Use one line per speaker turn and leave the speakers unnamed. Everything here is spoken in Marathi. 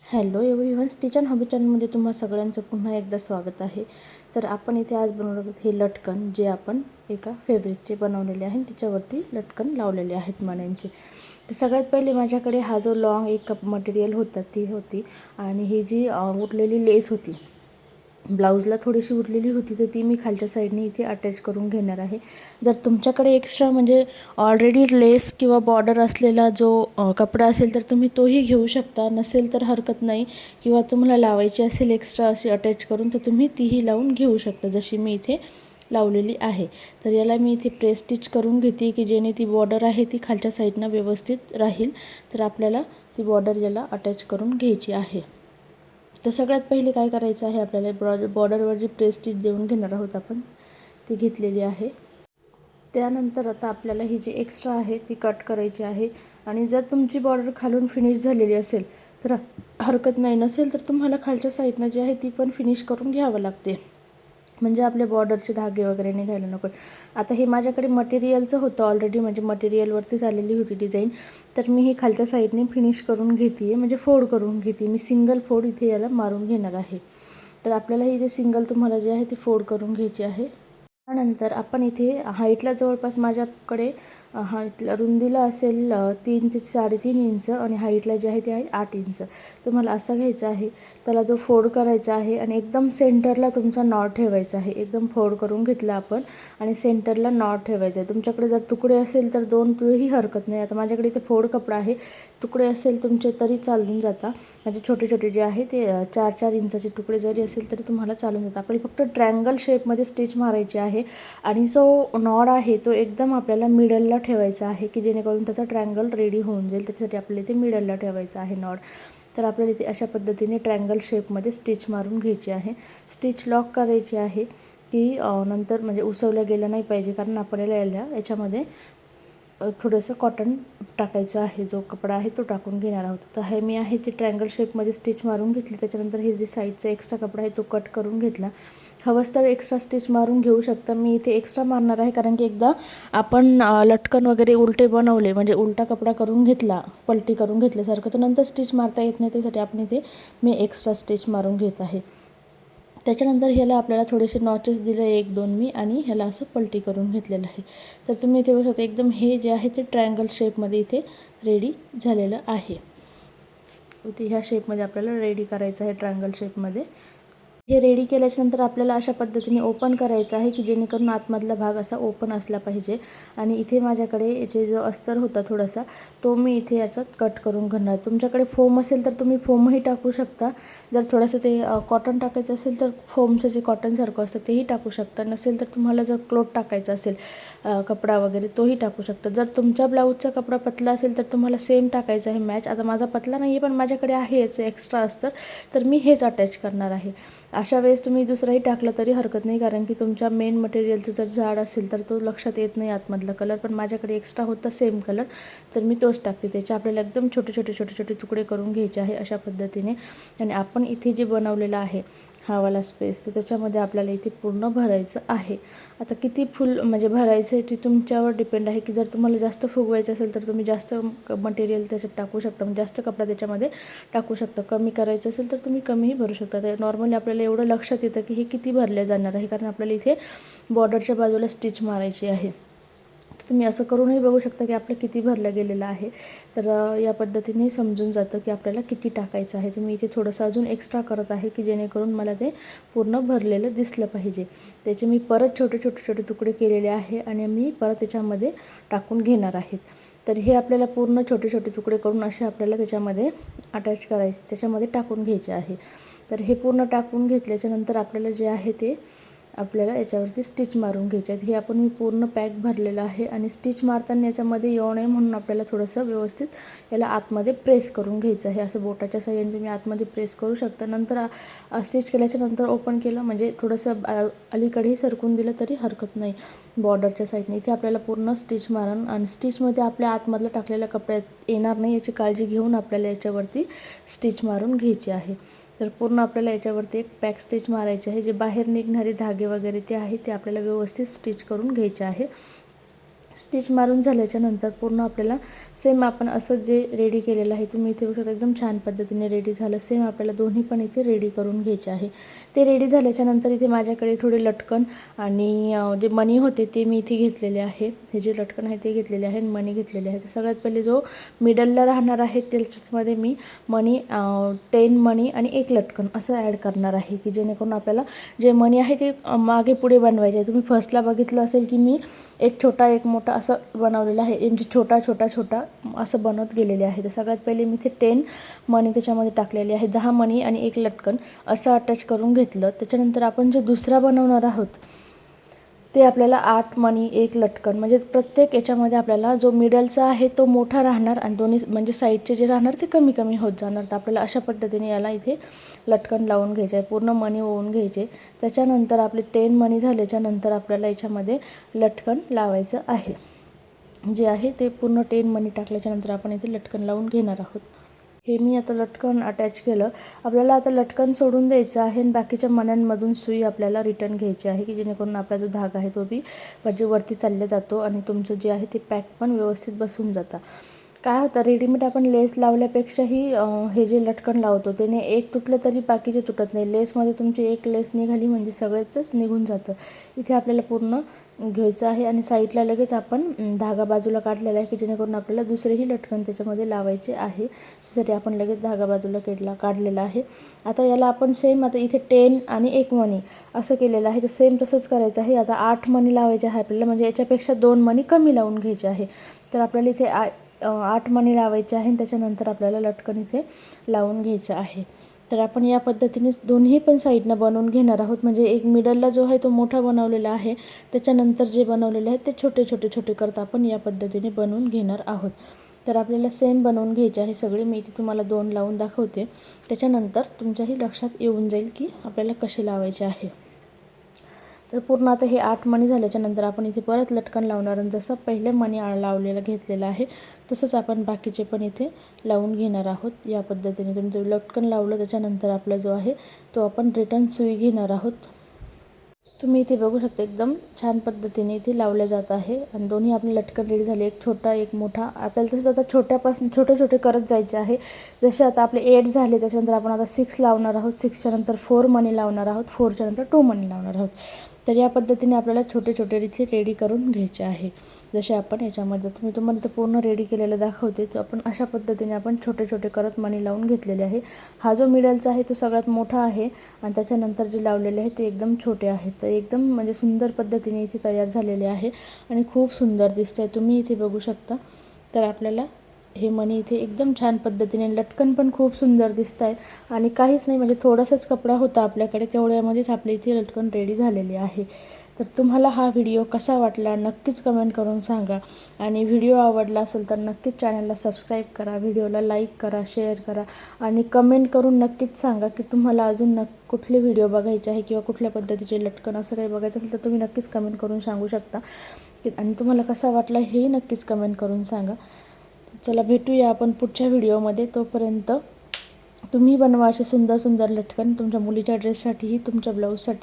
Hello everyone, stitch and hobby चॅनलमध्ये तुम्हा सगळ्यांचं पुन्हा एकदा स्वागत आहे. तर आपण इथे आज बनवणार आहोत हे लटकन, जे आपण एका फॅब्रिकचे बनवलेले आहे. त्याच्यावरती लटकन लावलेले आहेत मण्यांचे. तर सगळ्यात पहिले माझ्याकडे हा जो लॉंग एक कप मटेरियल होता ती होती, आणि ही जी उरलेली लेस होती, ब्लाऊजला थोडीशी उरलेली होती, तर ती मी खालच्या साईडने इथे अटॅच करून घेणार आहे. जर तुमच्याकडे एक्स्ट्रा म्हणजे ऑलरेडी लेस किंवा बॉर्डर असलेला जो कपडा असेल तर तुम्ही तोही घेऊ शकता, नसेल तर हरकत नाही. किंवा तुम्हाला लावायची असेल एक्स्ट्रा अशी अटॅच करून, तर तुम्ही तीही लावून घेऊ शकता, जशी मी इथे लावलेली आहे. तर याला मी इथे प्रेस स्टिच करून घेते, की जेणे ती बॉर्डर आहे ती खालच्या साईडनं व्यवस्थित राहील. तर आपल्याला ती बॉर्डर याला अटॅच करून घ्यायची आहे. तर सगळ्यात पहिले काय करायचं आहे, आपल्याला बॉर्डरवर जी प्रेस स्टिच देऊन घेणार आहोत आपण, ती घेतलेली आहे. त्यानंतर आता आपल्याला ही जी एक्स्ट्रा आहे ती कट करायची आहे. आणि जर तुमची बॉर्डर खालून फिनिश झालेली असेल तर हरकत नाही, नसेल तर तुम्हाला खालच्या साईडनं जी आहे ती पण फिनिश करून घ्यावं लागते, म्हणजे आपल्या बॉर्डरचे धागे वगैरे निघायला नको. आता हे माझ्याकडे मटेरियलचं होतं ऑलरेडी, म्हणजे मटेरियलवरती झालेली होती डिझाईन. तर मी ही खालच्या साईडने फिनिश करून घेते आहे, म्हणजे फोल्ड करून घेते. मी सिंगल फोल्ड इथे याला मारून घेणार आहे. तर आपल्याला इथे सिंगल तुम्हाला जे आहे ते फोल्ड करून घ्यायची आहे. त्यानंतर आपण इथे हाईटला जवळपास माझ्याकडे हाईटला रुंदीला असेल 3 ते 3.5 इंच, आणि हाईटला जे आहे ते आहे 8 इंच. तुम्हाला असा घ्यायचा आहे. त्याला जो फोल्ड करायचा आहे आणि एकदम सेंटरला तुमचा नॉट ठेवायचा आहे. एकदम फोल्ड करून घेतला आपण आणि सेंटरला नॉट ठेवायचा आहे. तुमच्याकडे जर तुकडे असेल तर 2 तुळेही हरकत नाही. आता माझ्याकडे इथे फोल्ड कपडा आहे, तुकडे असेल तुमचे तरी चालून जाता. म्हणजे छोटे छोटे जे आहे ते 4-4 इंचाचे तुकडे जरी असेल तरी तुम्हाला चालून जातात. आपल्याला फक्त ट्रँगल शेपमध्ये स्टिच मारायची आहे. आणि जो नॉड आहे तो एकदम आपल्याला मिडलला ठेवायचा आहे, की जेणेकरून त्याचा ट्रँगल रेडी होऊन जाईल. त्याच्यासाठी आपल्याला इथे मिडलला ठेवायचा आहे नॉड. तर आपल्याला इथे अशा पद्धतीने ट्रँगल शेपमध्ये स्टिच मारून घ्यायची आहे. स्टिच लॉक करायची आहे, की नंतर म्हणजे उसवल्या गेलं नाही पाहिजे, कारण आपल्याला याच्यामध्ये थोडंसं कॉटन टाकायचं आहे. जो कपडा आहे तो टाकून घेणार आहोत. तर हे मी आहे ती ट्रँगल शेपमध्ये स्टिच मारून घेतली. त्याच्यानंतर हे जे साईडचा एक्स्ट्रा कपडा आहे तो कट करून घेतला. हवंच तर एक्स्ट्रा स्टिच मारून घेऊ शकता. मी इथे एक्स्ट्रा मारणार आहे, कारण की एकदा आपण लटकन वगैरे उलटे बनवले, म्हणजे उलटा कपडा करून घेतला, पलटी करून घेतल्यासारखं, तर नंतर स्टिच मारता येत नाही. त्यासाठी आपण इथे मी एक्स्ट्रा स्टिच मारून घेत आहे. त्याच्यानंतर ह्याला आपल्याला थोडेसे नॉचेस दिले, 1-2 मी, आणि ह्याला असं पलटी करून घेतलेलं आहे. तर तुम्ही इथे बघू शकता एकदम हे जे आहे ते ट्रँगल शेपमध्ये इथे रेडी झालेलं आहे. इथे ह्या शेपमध्ये आपल्याला रेडी करायचं आहे, ट्रँगल शेपमध्ये. हे रेडी केल्याच्यानंतर आपल्याला अशा पद्धतीने ओपन करायचं आहे, की जेणेकरून आतमधला भाग असा ओपन असला पाहिजे. आणि इथे माझ्याकडे जो अस्तर होता थोडासा, तो मी इथे याच्यात कट करून घेणार. तुमच्याकडे फोम असेल तर तुम्ही फोमही टाकू शकता. जर थोडंसं ते कॉटन टाकायचं असेल तर फोमचं जे कॉटनसारखं असतं तेही टाकू शकता. नसेल तर तुम्हाला जर क्लोथ टाकायचा असेल कपडा वगैरे, तोही टाकू शकता. जर तुमच्या ब्लाऊजचा कपडा पतला असेल तर तुम्हाला सेम टाकायचा आहे मॅच. आता माझा पतला नाही आहे, पण माझ्याकडे आहे याचं एक्स्ट्रा अस्तर, तर मी हेच अटॅच करणार आहे. अशा वेळेस तुम्ही दुसराही टाकलं तरी हरकत नाही, कारण की तुमच्या मेन मटेरियलचं जर जाड असेल तर तो लक्षात येत नाही आतमधला कलर. पण माझ्याकडे एक्स्ट्रा होता सेम कलर, तर मी तोच टाकते. त्याचे आपल्याला एकदम छोटे छोटे छोटे छोटे तुकडे करून घ्यायचे आहे अशा पद्धतीने. आणि आपण इथे जे बनवलेलं आहे हा वाला स्पेस, तर त्याच्यामध्ये आपल्याला इथे पूर्ण भरायचं आहे. आता किती फुल म्हणजे भरायचं आहे ते तुमच्यावर डिपेंड आहे, की जर तुम्हाला जास्त फुगवायचं असेल तर तुम्ही जास्त मटेरियल त्याच्यात टाकू शकता, म्हणजे जास्त कपडा त्याच्यामध्ये टाकू शकता. कमी करायचं असेल तर तुम्ही कमीही भरू शकता. तर नॉर्मली आपल्याला एवढं लक्षात येतं की हे किती भरले जाणार आहे, कारण आपल्याला इथे बॉर्डरच्या बाजूला स्टिच मारायची आहे. तर तुम्ही असं करूनही बघू शकता की आपलं किती भरलं गेलेलं आहे. तर या पद्धतीने समजून जातं की आपल्याला किती टाकायचं आहे. तर मी इथे थोडंसं अजून एक्स्ट्रा करत आहे, की जेणेकरून मला ते पूर्ण भरलेलं दिसलं पाहिजे. त्याचे मी परत छोटे छोटे छोटे तुकडे केलेले आहे, आणि मी परत त्याच्यामध्ये टाकून घेणार आहेत. तर हे आपल्याला पूर्ण छोटे छोटे तुकडे करून असे आपल्याला त्याच्यामध्ये अटॅच करायचे, त्याच्यामध्ये टाकून घ्यायचे आहे. तर हे पूर्ण टाकून घेतल्याच्यानंतर आपल्याला जे आहे ते आपल्याला याच्यावरती स्टिच मारून घ्यायचे आहेत. हे आपण मी पूर्ण पॅक भरलेलं आहे, आणि स्टिच मारताना याच्यामध्ये येऊ नये म्हणून आपल्याला थोडंसं व्यवस्थित याला आतमध्ये प्रेस करून घ्यायचं आहे. असं बोटाच्या साहाय्याने तुम्ही आतमध्ये प्रेस करू शकता. नंतर स्टिच केल्याच्यानंतर ओपन केलं म्हणजे थोडंसं अलीकडेही सरकून दिलं तरी हरकत नाही बॉर्डरच्या साईडने. इथे आपल्याला पूर्ण स्टिच मारण, आणि स्टिचमध्ये आपल्या आतमधलं टाकलेल्या कपड्यात येणार नाही याची काळजी घेऊन आपल्याला याच्यावरती स्टिच मारून घ्यायची आहे. तर पूर्ण आपल्याला याच्यावरती एक पॅक स्टिच मारायचे आहे. जे बाहेर निघणारे धागे वगैरे ते आहे ते आपल्याला व्यवस्थित स्टिच करून घ्यायचे आहे. स्टिच मारून झाल्याच्या नंतर पूर्ण आपल्याला सेम आपण असं जे रेडी केलेलं आहे तुम्ही इथे बघू शकता एकदम छान पद्धतीने रेडी झालं. सेम आपल्याला दोन्ही पण इथे रेडी करून घ्यायचे आहे. ते रेडी झाल्याच्या नंतर इथे माझ्याकडे थोडे लटकन आणि जे मणी होते ते मी इथे घेतलेले आहे. हे जे लटकन आहे ते घेतलेले आहे आणि मणी घेतलेले आहे. तर सगळ्यात पहिले जो मिडलला राहणार आहे त्याच्यामध्ये मी मणी 10 मणी आणि 1 लटकन असं ॲड करणार आहे की जेणेकरून आपल्याला जे मणी आहे ते मागे पुढे बनवायचे आहे. तुम्ही फर्स्टला बघितलं असेल की मी एक छोटा एक मोठा असं बनवलेलं आहे. म्हणजे छोटा छोटा छोटा असं बनवत गेलेले आहे. तर सगळ्यात पहिले मी इथे 10 मणी त्याच्यामध्ये टाकलेले आहे. 10 मणी आणि 1 लटकन असं अटॅच करून घेतलं. त्याच्यानंतर आपण जे दुसरा बनवणार आहोत ते आपल्याला 8 मणी 1 लटकन म्हणजे प्रत्येक याच्यामध्ये आपल्याला जो मिडलचा आहे तो मोठा राहणार आणि दोन्ही म्हणजे साईडचे जे राहणार ते कमी कमी होत जाणार. तर आपल्याला अशा पद्धतीने याला इथे लटकन लावून घ्यायचे आहे. पूर्ण मणी ओवून घ्यायचे. त्याच्यानंतर आपले 10 मणी झाल्याच्या नंतर आपल्याला याच्यामध्ये लटकन लावायचं आहे. जे आहे ते पूर्ण 10 मणी टाकल्याच्यानंतर आपण इथे लटकन लावून घेणार आहोत. हे मी आता लटकन अटॅच केलं. आपल्याला आता लटकन सोडून द्यायचं आहे आणि बाकीच्या मण्यांमधून सुई आपल्याला रिटर्न घ्यायची आहे की जेणेकरून आपला जो धागा आहे तो बी म्हणजे वरती चालला जातो आणि तुमचं जे आहे ते पॅक पण व्यवस्थित बसून जातं. काय होतं रेडीमेड आपण लेस लावल्यापेक्षाही हे जे लटकन लावतो त्याने एक तुटलं तरी बाकीचे तुटत नाही. लेसमध्ये तुमची एक लेस निघाली म्हणजे सगळेच निघून जातं. इथे आपल्याला पूर्ण घ्यायचं आहे आणि साईडला लगेच आपण धागा बाजूला काढलेला आहे की जेणेकरून आपल्याला दुसरेही लटकन त्याच्यामध्ये लावायचे आहे. त्यासाठी आपण लगेच धागा बाजूला काढलेला आहे. आता याला आपण सेम आता इथे 10 आणि 1 मणी असं केलेलं आहे. तर सेम तसंच करायचं आहे. आता 8 मणी लावायचे आहे आपल्याला म्हणजे याच्यापेक्षा 2 मणी कमी लावून घ्यायचे आहे. तर आपल्याला इथे 8 मणी लावायचे आहे आणि त्याच्यानंतर आपल्याला लटकन इथे लावून घ्यायचं आहे. तर आपण या पद्धतीने दोन्ही पण साईडनं बनवून घेणार आहोत. म्हणजे एक मिडलला जो आहे तो मोठा बनवलेला आहे. त्याच्यानंतर जे बनवलेले आहेत ते छोटे छोटे छोटे करत आपण या पद्धतीने बनवून घेणार आहोत. तर आपल्याला सेम बनवून घ्यायचे आहे सगळे. मी इथे तुम्हाला 2 लावून दाखवते. त्याच्यानंतर तुमच्याही लक्षात येऊन जाईल की आपल्याला कसे लावायचे आहे. तर पूर्ण आता हे 8 मणी झाल्याच्यानंतर आपण इथे परत लटकन लावणार आणि जसं पहिले मणी लावलेला घेतलेला आहे तसंच आपण बाकीचे पण इथे लावून घेणार आहोत. या पद्धतीने तुमचं लटकन लावलं त्याच्यानंतर आपला जो आहे तो आपण रिटर्न सुई घेणार आहोत. तुम्ही इथे बघू शकता एकदम छान पद्धतीने इथे लावल्या जात आहे आणि दोन्ही आपले लटकन रेडी झाले. एक छोटा एक मोठा. आपल्याला तसंच आता छोट्यापासून छोटे छोटे करत जायचे आहे. जसे आता आपले 8 झाले त्याच्यानंतर आपण आता 6 लावणार आहोत. 6च्या नंतर 4 मणी लावणार आहोत. 4च्या नंतर 2 मणी लावणार आहोत. तर या पद्धतीने आपल्याला छोटे छोटे इथे रेडी करून घ्यायचे आहे. जसे आपण याच्यामध्ये मी तुम्हाला इथं पूर्ण रेडी केलेलं दाखवते. तर आपण अशा पद्धतीने आपण छोटे छोटे करत मणी लावून घेतलेले आहे. हा जो मिडलचा आहे तो सगळ्यात मोठा आहे आणि त्याच्यानंतर जे लावलेले आहे ते एकदम छोटे आहेत. तर एकदम म्हणजे सुंदर पद्धतीने इथे तयार झालेले आहे आणि खूप सुंदर दिसत आहे. तुम्ही इथे बघू शकता. तर आपल्याला हे मणी इथे एकदम छान पद्धतीने लटकन पण खूप सुंदर दिसत आहे आणि काहीच नाही म्हणजे थोडासाच कपडा होता आपल्याकडे तेवढ्यामध्येच आपले इथे लटकन रेडी झालेले आहे. तर तुम्हाला हा व्हिडिओ कसा वाटला नक्कीच कमेंट करून सांगा आणि व्हिडिओ आवडला असेल तर नक्कीच चॅनलला सबस्क्राईब करा. व्हिडिओला लाईक करा, शेअर करा आणि कमेंट करून नक्कीच सांगा की तुम्हाला अजून कुठले व्हिडिओ बघायचे आहे किंवा कुठल्या पद्धतीचे लटकन असं काही बघायचं असेल तर तुम्ही नक्कीच कमेंट करून सांगू शकता आणि तुम्हाला कसा वाटला हेही नक्कीच कमेंट करून सांगा. चला भेटूया आपण पुढच्या व्हिडिओमध्ये. तोपर्यंत तुम्ही बनवा असे सुंदर सुंदर लटकन तुमच्या मुलीच्या ड्रेससाठीही तुमच्या ब्लाऊजसाठी.